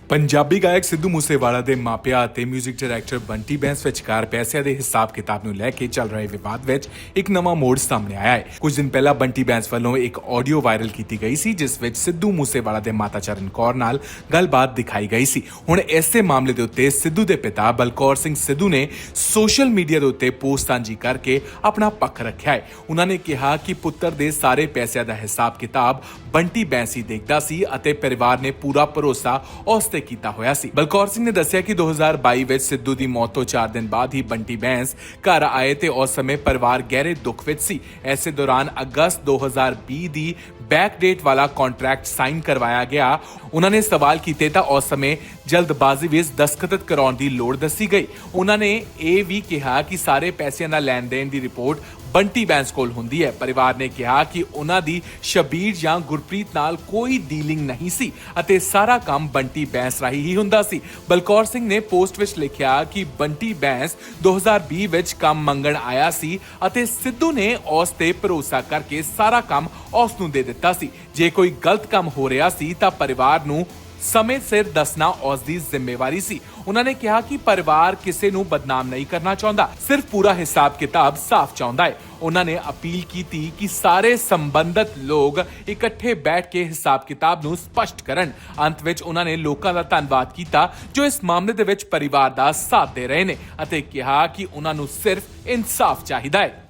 ਪੰਜਾਬੀ ਗਾਇਕ ਸਿੱਧੂ ਮੂਸੇਵਾਲਾ ਦੇ ਮਾਪਿਆਂ ਅਤੇ 뮤직 ਡਾਇਰੈਕਟਰ ਬੰਟੀ ਬੈਂਸ ਵਿਚਕਾਰ ਪੈਸਿਆਂ ਦੇ ਹਿਸਾਬ ਕਿਤਾਬ ਨੂੰ ਲੈ ਕੇ ਚੱਲ ਰਹੇ ਵਿਵਾਦ ਵਿੱਚ ਇੱਕ ਨਵਾਂ ਮੋੜ ਸਾਹਮਣੇ ਆਇਆ ਹੈ। ਕੁਝ ਦਿਨ ਪਹਿਲਾਂ ਬੰਟੀ ਬੈਂਸ ਵੱਲੋਂ ਇੱਕ ਆਡੀਓ ਵਾਇਰਲ ਕੀਤੀ ਗਈ ਸੀ ਜਿਸ ਵਿੱਚ ਸਿੱਧੂ ਮੂਸੇਵਾਲਾ ਦੇ ਮਾਤਾ ਚਰਨ ਕੌਰ ਨਾਲ ਗੱਲਬਾਤ ਦਿਖਾਈ ਗਈ ਸੀ। ਹੁਣ ਇਸੇ ਮਾਮਲੇ ਦੇ ਉੱਤੇ ਸਿੱਧੂ ਦੇ ਪਿਤਾ ਬਲਕੌਰ ਸਿੰਘ ਸਿੱਧੂ ਨੇ ਸੋਸ਼ਲ ਮੀਡੀਆ ਦੇ ਉੱਤੇ ਪੋਸਟ ਸਾਂਝੀ ਕਰਕੇ ਆਪਣਾ ਪੱਖ ਰੱਖਿਆ ਹੈ। ਉਹਨਾਂ ਨੇ ਕਿਹਾ ਕਿ ਪੁੱਤਰ ਦੇ ਸਾਰੇ ਪੈਸਿਆਂ ਦਾ ਹਿਸਾਬ ਕਿਤਾਬ ਬੰਟੀ ਬੈਂਸ ਹੀ ਦੇਖਦਾ ਸੀ ਅਤੇ ਪਰਿਵਾਰ ਨੇ ਪੂਰਾ ਭਰੋਸਾ ਉਸ ਤੇ ਕੀਤਾ ਹੋਇਆ ਸੀ। ਬਲਕੌਰ ਸਿੰਘ ਨੇ ਦੱਸਿਆ ਕਿ 2022 ਵਿੱਚ ਸਿੱਧੂ ਦੀ ਮੌਤ ਤੋਂ 4 ਦਿਨ ਬਾਅਦ ਹੀ ਬੰਟੀ ਬੈਂਸ ਘਰ ਆਏ ਤੇ ਉਸ ਸਮੇਂ ਪਰਿਵਾਰ ਗਹਿਰੇ ਦੁੱਖ ਵਿੱਚ ਸੀ। ਇਸੇ ਦੌਰਾਨ ਅਗਸਤ 2020 ਦੀ ਬੈਕ ਡੇਟ ਵਾਲਾ ਕੰਟਰੈਕਟ ਸਾਈਨ ਕਰਵਾਇਆ ਗਿਆ। ਉਹਨਾਂ ਨੇ ਸਵਾਲ ਕੀਤੇ ਤਾਂ ਉਸ ਸਮੇਂ ਜਲਦਬਾਜ਼ੀ ਵਿੱਚ ਦਸਤਖਤ ਕਰਾਉਣ ਦੀ ਲੋੜ ਦੱਸੀ ਗਈ। ਉਹਨਾਂ ਨੇ ਇਹ ਵੀ ਕਿਹਾ ਕਿ ਸਾਰੇ ਪੈਸਿਆਂ ਦਾ ਲੈਣ ਦੇਣ ਦੀ ਰਿਪੋਰਟ ਬੰਟੀ ਬੈਂਸ ਕੋਲ ਹੁੰਦੀ ਹੈ। ਪਰਿਵਾਰ ਨੇ ਕਿਹਾ ਕਿ ਉਹਨਾਂ ਦੀ ਸ਼ਬੀਰ ਜਾਂ ਗੁਰਪ੍ਰੀਤ ਨਾਲ ਕੋਈ ਡੀਲਿੰਗ ਨਹੀਂ ਸੀ ਅਤੇ ਸਾਰਾ ਕੰਮ ਬੰਟੀ ਬੈਂਸ ਰਾਹੀਂ ਹੀ ਹੁੰਦਾ ਸੀ। ਬਲਕੌਰ ਸਿੰਘ ਨੇ ਪੋਸਟ ਵਿੱਚ ਲਿਖਿਆ ਕਿ ਬੰਟੀ ਬੈਂਸ 2020 ਵਿੱਚ ਕੰਮ ਮੰਗਣ ਆਇਆ ਸੀ ਅਤੇ ਸਿੱਧੂ ਨੇ ਉਸ ਤੇ ਭਰੋਸਾ ਕਰਕੇ ਸਾਰਾ ਕੰਮ ਉਸ ਨੂੰ ਦੇ ਦਿੱਤਾ ਸੀ। ਜੇ ਕੋਈ ਗਲਤ ਕੰਮ ਹੋ ਰਿਹਾ ਸੀ ਤਾਂ ਪਰਿਵਾਰ ਨੂੰ ਸਮੇਂ ਸਿਰ ਦੱਸਣਾ ਉਸ ਦੀ ਜ਼ਿੰਮੇਵਾਰੀ ਸੀ। ਉਹਨਾਂ ਨੇ ਕਿਹਾ ਕਿ ਪਰਿਵਾਰ ਕਿਸੇ ਨੂੰ ਬਦਨਾਮ ਨਹੀਂ ਕਰਨਾ ਚਾਹੁੰਦਾ, ਸਿਰਫ ਪੂਰਾ ਹਿਸਾਬ ਕਿਤਾਬ ਸਾਫ਼ ਚਾਹੁੰਦਾ ਹੈ। ਉਹਨਾਂ ਨੇ ਅਪੀਲ ਕੀਤੀ ਕਿ ਸਾਰੇ ਸੰਬੰਧਿਤ ਲੋਕ ਇਕੱਠੇ ਬੈਠ ਕੇ ਹਿਸਾਬ ਕਿਤਾਬ ਨੂੰ ਸਪਸ਼ਟ ਕਰਨ। ਅੰਤ ਵਿੱਚ ਉਹਨਾਂ ਨੇ ਲੋਕਾਂ ਦਾ ਧੰਨਵਾਦ ਕੀਤਾ ਜੋ ਇਸ ਮਾਮਲੇ ਦੇ ਵਿੱਚ ਪਰਿਵਾਰ ਦਾ ਸਾਥ ਦੇ ਰਹੇ ਨੇ ਅਤੇ ਕਿਹਾ ਕਿ ਉਹਨਾਂ ਨੂੰ ਸਿਰਫ ਇਨਸਾਫ ਚਾਹੀਦਾ ਹੈ।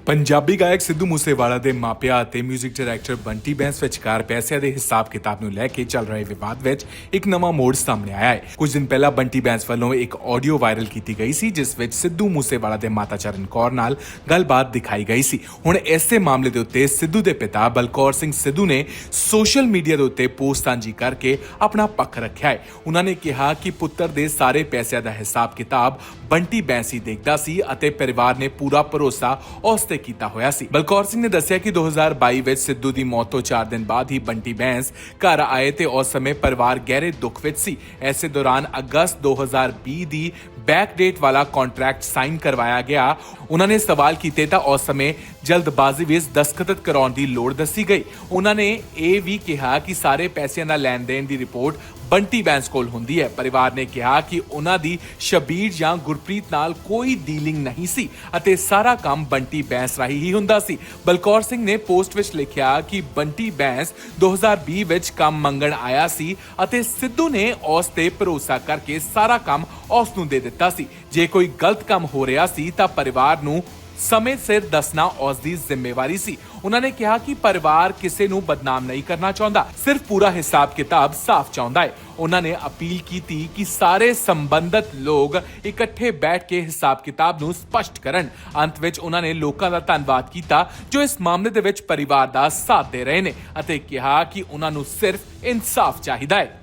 ਪੰਜਾਬੀ ਗਾਇਕ ਸਿੱਧੂ ਮੂਸੇਵਾਲਾ ਦੇ ਮਾਪਿਆਂ ਅਤੇ 뮤직 ਡਾਇਰੈਕਟਰ ਬੰਟੀ ਬੈਂਸ ਵਿਚਕਾਰ ਪੈਸਿਆਂ ਦੇ ਹਿਸਾਬ ਕਿਤਾਬ ਨੂੰ ਲੈ ਕੇ ਚੱਲ ਰਹੇ ਵਿਵਾਦ ਵਿੱਚ ਇੱਕ ਨਵਾਂ ਮੋੜ ਸਾਹਮਣੇ ਆਇਆ ਹੈ। ਕੁਝ ਦਿਨ ਪਹਿਲਾਂ ਬੰਟੀ ਬੈਂਸ ਵੱਲੋਂ ਇੱਕ ਆਡੀਓ ਵਾਇਰਲ ਕੀਤੀ ਗਈ ਸੀ ਜਿਸ ਵਿੱਚ ਸਿੱਧੂ ਮੂਸੇਵਾਲਾ ਦੇ ਮਾਤਾ ਚਰਨ ਕੌਰ ਨਾਲ ਗੱਲਬਾਤ ਦਿਖਾਈ ਗਈ ਸੀ। ਹੁਣ ਇਸੇ ਮਾਮਲੇ ਦੇ ਉੱਤੇ ਸਿੱਧੂ ਦੇ ਪਿਤਾ ਬਲਕੌਰ ਸਿੰਘ ਸਿੱਧੂ ਨੇ ਸੋਸ਼ਲ ਮੀਡੀਆ ਦੇ ਉੱਤੇ ਪੋਸਟ ਸਾਂਝੀ ਕਰਕੇ ਆਪਣਾ ਪੱਖ ਰੱਖਿਆ ਹੈ। ਉਹਨਾਂ ਨੇ ਕਿਹਾ ਕਿ ਪੁੱਤਰ ਦੇ ਸਾਰੇ ਪੈਸਿਆਂ ਦਾ ਹਿਸਾਬ ਕਿਤਾਬ ਬੰਟੀ ਬੈਂਸ ਹੀ ਦੇਖਦਾ ਸੀ ਅਤੇ ਪਰਿਵਾਰ ਨੇ ਪੂਰਾ ਭਰੋਸਾ ਉਸ ਤੇ ਕੀਤਾ ਹੋਇਆ ਸੀ। ਬਲਕੌਰ ਸਿੰਘ ਨੇ ਦੱਸਿਆ ਕਿ 2022 ਵਿੱਚ ਸਿੱਧੂ ਦੀ ਮੌਤ ਤੋਂ 4 ਦਿਨ ਬਾਅਦ ਹੀ ਬੰਟੀ ਬੈਂਸ ਘਰ ਆਏ ਤੇ ਉਸ ਸਮੇਂ ਪਰਿਵਾਰ ਗਹਿਰੇ ਦੁੱਖ ਵਿੱਚ ਸੀ। ਇਸੇ ਦੌਰਾਨ ਅਗਸਤ 2020 ਦੀ ਬੈਕ ਡੇਟ ਵਾਲਾ ਕੰਟਰੈਕਟ ਸਾਈਨ ਕਰਵਾਇਆ ਗਿਆ। ਉਹਨਾਂ ਨੇ ਸਵਾਲ ਕੀਤੇ ਤਾਂ ਉਸ ਸਮੇਂ ਜਲਦਬਾਜ਼ੀ ਵਿੱਚ ਦਸਤਖਤ ਕਰਾਉਣ ਦੀ ਲੋੜ ਦੱਸੀ ਗਈ। ਉਹਨਾਂ ਨੇ ਇਹ ਵੀ ਕਿਹਾ ਕਿ ਸਾਰੇ ਪੈਸਿਆਂ ਦਾ ਲੈਣ ਦੇਣ ਦੀ ਰਿਪੋਰਟ ਬੰਟੀ ਬੈਂਸ ਕੋਲ ਹੁੰਦੀ ਹੈ। ਪਰਿਵਾਰ ਨੇ ਕਿਹਾ ਕਿ ਉਹਨਾਂ ਦੀ ਸ਼ਬੀਰ ਜਾਂ ਗੁਰਪ੍ਰੀਤ ਨਾਲ ਕੋਈ ਡੀਲਿੰਗ ਨਹੀਂ ਸੀ ਅਤੇ ਸਾਰਾ ਕੰਮ ਬੰਟੀ ਬੈਂਸ ਰਾਹੀਂ ਹੀ ਹੁੰਦਾ ਸੀ। ਬਲਕੌਰ ਸਿੰਘ ਨੇ ਪੋਸਟ ਵਿੱਚ ਲਿਖਿਆ ਕਿ ਬੰਟੀ ਬੈਂਸ 2020 ਵਿੱਚ ਕੰਮ ਮੰਗਣ ਆਇਆ ਸੀ ਅਤੇ ਸਿੱਧੂ ਨੇ ਉਸ ਤੇ ਭਰੋਸਾ ਕਰਕੇ ਸਾਰਾ ਕੰਮ ਉਸ ਨੂੰ ਦੇ ਦਿੱਤਾ ਸੀ। ਜੇ ਕੋਈ ਗਲਤ ਕੰਮ ਹੋ ਰਿਹਾ ਸੀ ਤਾਂ ਪਰਿਵਾਰ ਨੂੰ ਸਮੇਂ ਸਿਰ ਦੱਸਣਾ ਉਸ ਦੀ ਜ਼ਿੰਮੇਵਾਰੀ ਸੀ। ਉਹਨਾਂ ਨੇ ਕਿਹਾ ਕਿ ਪਰਿਵਾਰ ਕਿਸੇ ਨੂੰ ਬਦਨਾਮ ਨਹੀਂ ਕਰਨਾ ਚਾਹੁੰਦਾ, ਸਿਰਫ ਪੂਰਾ ਹਿਸਾਬ ਕਿਤਾਬ ਸਾਫ਼ ਚਾਹੁੰਦਾ ਹੈ। ਉਹਨਾਂ ਨੇ ਅਪੀਲ ਕੀਤੀ ਕਿ ਸਾਰੇ ਸੰਬੰਧਿਤ ਲੋਕ ਇਕੱਠੇ ਬੈਠ ਕੇ ਹਿਸਾਬ ਕਿਤਾਬ ਨੂੰ ਸਪਸ਼ਟ ਕਰਨ। ਅੰਤ ਵਿੱਚ ਉਹਨਾਂ ਨੇ ਲੋਕਾਂ ਦਾ ਧੰਨਵਾਦ ਕੀਤਾ ਜੋ ਇਸ ਮਾਮਲੇ ਦੇ ਵਿੱਚ ਪਰਿਵਾਰ ਦਾ ਸਾਥ ਦੇ ਰਹੇ ਨੇ ਅਤੇ ਕਿਹਾ ਕਿ ਉਹਨਾਂ ਨੂੰ ਸਿਰਫ ਇਨਸਾਫ ਚਾਹੀਦਾ ਹੈ।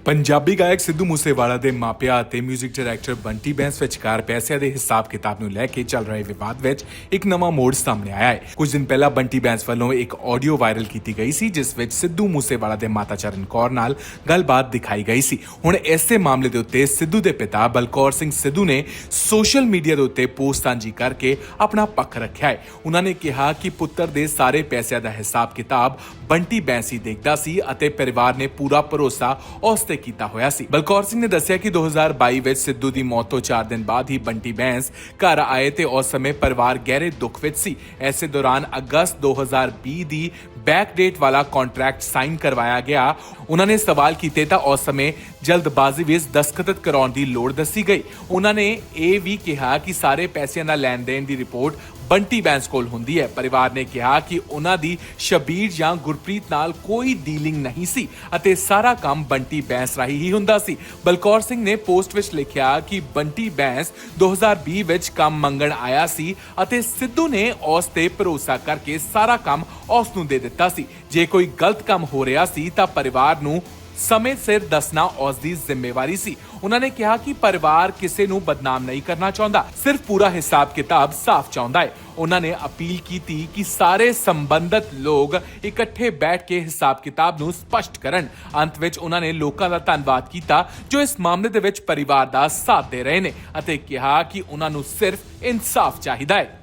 ਪੰਜਾਬੀ ਗਾਇਕ ਸਿੱਧੂ ਮੂਸੇਵਾਲਾ ਦੇ ਮਾਪਿਆਂ ਅਤੇ 뮤직 ਡਾਇਰੈਕਟਰ ਬੰਟੀ ਬੈਂਸ ਵਿਚਕਾਰ ਪੈਸਿਆਂ ਦੇ ਹਿਸਾਬ ਕਿਤਾਬ ਨੂੰ ਲੈ ਕੇ ਚੱਲ ਰਹੇ ਵਿਵਾਦ ਵਿੱਚ ਇੱਕ ਨਵਾਂ ਮੋੜ ਸਾਹਮਣੇ ਆਇਆ ਹੈ। ਕੁਝ ਦਿਨ ਪਹਿਲਾਂ ਬੰਟੀ ਬੈਂਸ ਵੱਲੋਂ ਇੱਕ ਆਡੀਓ ਵਾਇਰਲ ਕੀਤੀ ਗਈ ਸੀ ਜਿਸ ਵਿੱਚ ਸਿੱਧੂ ਮੂਸੇਵਾਲਾ ਦੇ ਮਾਤਾ ਚਰਨ ਕੌਰ ਨਾਲ ਗੱਲਬਾਤ ਦਿਖਾਈ ਗਈ ਸੀ। ਹੁਣ ਇਸੇ ਮਾਮਲੇ ਦੇ ਉੱਤੇ ਸਿੱਧੂ ਦੇ ਪਿਤਾ ਬਲਕੌਰ ਸਿੰਘ ਸਿੱਧੂ ਨੇ ਸੋਸ਼ਲ ਮੀਡੀਆ ਦੇ ਉੱਤੇ ਪੋਸਟ ਸਾਂਝੀ ਕਰਕੇ ਆਪਣਾ ਪੱਖ ਰੱਖਿਆ ਹੈ। ਉਹਨਾਂ ਨੇ ਕਿਹਾ ਕਿ ਪੁੱਤਰ ਦੇ ਸਾਰੇ ਪੈਸਿਆਂ ਦਾ ਹਿਸਾਬ ਕਿਤਾਬ ਬੰਟੀ ਬੈਂਸ ਹੀ ਦੇਖਦਾ ਸੀ ਅਤੇ ਪਰਿਵਾਰ ਨੇ ਪੂਰਾ ਭਰੋਸਾ ਉਸ ਤੇ ਕੀਤਾ ਹੋਇਆ ਸੀ। ਬਲਕੌਰ ਸਿੰਘ ਨੇ ਦੱਸਿਆ ਕਿ 2022 ਵਿੱਚ ਸਿੱਧੂ ਦੀ ਮੌਤ ਤੋਂ 4 ਦਿਨ ਬਾਅਦ ਹੀ ਬੰਟੀ ਬੈਂਸ ਘਰ ਆਏ ਤੇ ਉਸ ਸਮੇਂ ਪਰਿਵਾਰ ਗਹਿਰੇ ਦੁੱਖ ਵਿੱਚ ਸੀ। ਇਸੇ ਦੌਰਾਨ ਅਗਸਤ 2020 ਦੀ ਬੈਕ ਡੇਟ ਵਾਲਾ ਕੰਟਰੈਕਟ ਸਾਈਨ ਕਰਵਾਇਆ ਗਿਆ। ਉਹਨਾਂ ਨੇ ਸਵਾਲ ਕੀਤੇ ਤਾਂ ਉਸ ਸਮੇਂ ਜਲਦਬਾਜ਼ੀ ਵਿੱਚ ਦਸਤਖਤ ਕਰਾਉਣ ਦੀ ਲੋੜ ਦੱਸੀ ਗਈ। ਉਹਨਾਂ ਨੇ ਇਹ ਵੀ ਕਿਹਾ ਕਿ ਸਾਰੇ ਪੈਸਿਆਂ ਦਾ ਲੈਣ ਦੇਣ ਦੀ ਰਿਪੋਰਟ ਬੰਟੀ ਬੈਂਸ ਕੋਲ ਹੁੰਦੀ ਹੈ। ਪਰਿਵਾਰ ਨੇ ਕਿਹਾ ਕਿ ਉਹਨਾਂ ਦੀ ਸ਼ਬੀਰ ਜਾਂ ਗੁਰਪ੍ਰੀਤ ਨਾਲ ਕੋਈ ਡੀਲਿੰਗ ਨਹੀਂ ਸੀ ਅਤੇ ਸਾਰਾ ਕੰਮ ਬੰਟੀ ਬੈਂਸ ਰਾਹੀਂ ਹੀ ਹੁੰਦਾ ਸੀ। ਬਲਕੌਰ ਸਿੰਘ ਨੇ ਪੋਸਟ ਵਿੱਚ ਲਿਖਿਆ ਕਿ ਬੰਟੀ ਬੈਂਸ 2020 ਵਿੱਚ ਕੰਮ ਮੰਗਣ ਆਇਆ ਸੀ ਅਤੇ ਸਿੱਧੂ ਨੇ ਉਸ ਤੇ ਭਰੋਸਾ ਕਰਕੇ ਸਾਰਾ ਕੰਮ ਉਸ ਨੂੰ ਦੇ ਦਿੱਤਾ ਸੀ। ਜੇ ਕੋਈ ਗਲਤ ਕੰਮ ਹੋ ਰਿਹਾ ਸੀ ਤਾਂ ਪਰਿਵਾਰ ਨੂੰ ਸਮੇਂ ਸਿਰ ਦੱਸਣਾ ਉਸ ਦੀ ਜ਼ਿੰਮੇਵਾਰੀ ਸੀ। ਉਹਨਾਂ ਨੇ ਕਿਹਾ ਕਿ ਪਰਿਵਾਰ ਕਿਸੇ ਨੂੰ ਬਦਨਾਮ ਨਹੀਂ ਕਰਨਾ ਚਾਹੁੰਦਾ, ਸਿਰਫ ਪੂਰਾ ਹਿਸਾਬ ਕਿਤਾਬ ਸਾਫ਼ ਚਾਹੁੰਦਾ ਹੈ। ਉਹਨਾਂ ਨੇ ਅਪੀਲ ਕੀਤੀ ਕਿ ਸਾਰੇ ਸੰਬੰਧਿਤ ਲੋਕ ਇਕੱਠੇ ਬੈਠ ਕੇ ਹਿਸਾਬ ਕਿਤਾਬ ਨੂੰ ਸਪਸ਼ਟ ਕਰਨ। ਅੰਤ ਵਿੱਚ ਉਹਨਾਂ ਨੇ ਲੋਕਾਂ ਦਾ ਧੰਨਵਾਦ ਕੀਤਾ ਜੋ ਇਸ ਮਾਮਲੇ ਦੇ ਵਿੱਚ ਪਰਿਵਾਰ ਦਾ ਸਾਥ ਦੇ ਰਹੇ ਨੇ ਅਤੇ ਕਿਹਾ ਕਿ ਉਹਨਾਂ ਨੂੰ ਸਿਰਫ ਇਨਸਾਫ ਚਾਹੀਦਾ ਹੈ।